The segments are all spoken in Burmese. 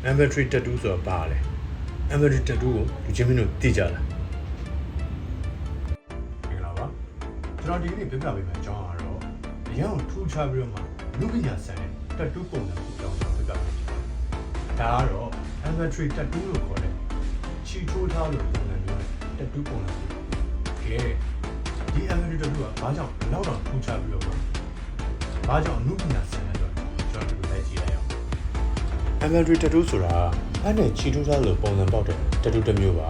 Inventory tattoo ဆိုတာဘာလဲ Inventory tattoo ကိုလူချင်းမင်းတို့သိကြလားမင်္ဂလာပါကျွန်တော်ဒီနေ့ပြပြပေးမယ့်အကြောင်းကတော့အရင်ကထူးခြားပြီးတော့မှလူပညာဆန်တဲ့ tattoo ပုံစံကိုကြောင်းပြပြပေးပါတယ်ဒါကတော့ Inventory tattoo လို့ခေါ်တဲ့ချီထိုးထားလို့ပုံစံမျိုးနဲ့ tattoo ပုံစံမျိုးကဲဒီ Inventory tattoo ကဘာကြောင့်လောက်တော့ထူးခြားပြီးတော့မှဘာကြောင့်လူပညာဆန်တဲ့အတွက်ကျွန်တော်တို့လည်းကြည့်ရအောင် Inventory tattoo ဆိုတာအဲ့နဲ့ချီထိုးထားလို့ပုံစံပေါက်တဲ့ tattoo တစ်မျိုးပါ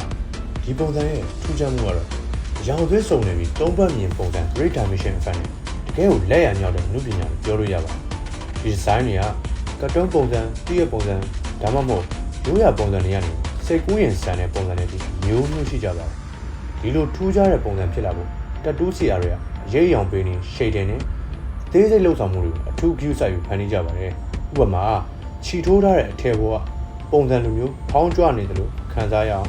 ဒီပုံစံရဲ့ထူးခြားမှုကတော့ရောင်သွေးစုံနေပြီးသုံးပတ်မြင်ပုံစံ great dimension effect နဲ့တကယ်ကိုလက်ရမြောက်တဲ့နုပညာကိုပြောလို့ရပါတယ်ဒီ design တွေကကတ်တုံးပုံစံပြည့်ရပုံစံဒါမှမဟုတ်ရိုးရပုံစံတွေကနေစိတ်ကူးရင်ဆန်တဲ့ပုံစံတွေဒီမျိုးမျိုးရှိကြပါတယ်ဒီလိုထူးခြားတဲ့ပုံစံဖြစ်လာဖို့ tattoo ဆရာတွေကအရေးရောင်ပေးနေ shading နဲ့သေးစိတ်လှုပ်ဆောင်မှုတွေကိုအထူး view စိုက်ပြီးဖန်တီးကြပါတယ်ဥပမာချီထိုးထားတဲ့အထည်ဘောကပုံစံလိုမျိုးဖောင်းကြွနေတယ်လို့ခံစားရအောင်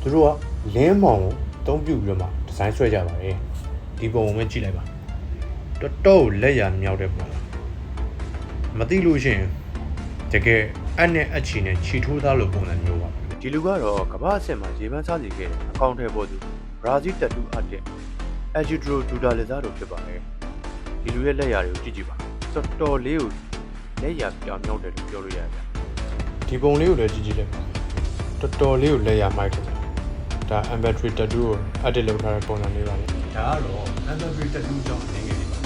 သူတို့ကလင်းမောင်ကိုအသုံးပြုပြီးတော့မှဒီဇိုင်းဆွဲကြပါတယ်ဒီပုံကိုပဲကြည့်လိုက်ပါတော်တော်လက်ရမြောက်တဲ့ပုံမသိလို့ရှိရင်တကယ်အနဲ့အချီနဲ့ချီထိုးသားလို့ပုံစံမျိုးပါဒီလူကတော့ကမ္ဘာအဆင့်မှာရေပန်းစားစီခဲ့တဲ့အကောင့်ထဲပေါ်သူဘရာဇီးတတူအပ်တဲ့ Agidro Dudalezado ဖြစ်ပါတယ်ဒီလူရဲ့လက်ရတွေကိုကြည့်ကြည့်ပါတော်တော်လေးကိုလက်ရပြောင်မြောက်တယ်လို့ပြောလို့ရတယ်ဒီပုံလေးကိုလည်းကြည့်ကြည့်လိုက်တော်တော်လေးကိုလက်ရမိုက်တယ်ဒါ Inventory tattoo ကို edit လုပ်ထားတဲ့ပုံစံလေးပါလေဒါကတော့ Inventory tattoo ကြောင့်အနေငယ်လေးပါ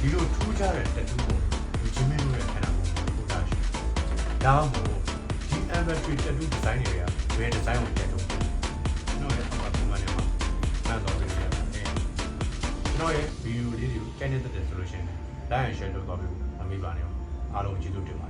ဒီလိုထူးခြားတဲ့ tattoo ကိုလူချင်းမင်းတို့ရဲ့ခန္ဓာကိုယ်ကိုပို့ထားရှိဒါမှမဟုတ်ဒီ Inventory tattoo design တွေကဘယ် design ကိုတက်တော့ကျွန်တော်ရဲ့ပုံမှန်နဲ့မှာမှန်တော့ပြီးရတယ်ကျွန်တော်ရဲ့ video လေးတွေကိုကြိုက်နေတဲ့ဆိုလို့ရှိရင် like and share လုပ်တော့ပြီးမမေ့ပါနဲ့အားလုံးကျေးဇူးတင်ပါတယ်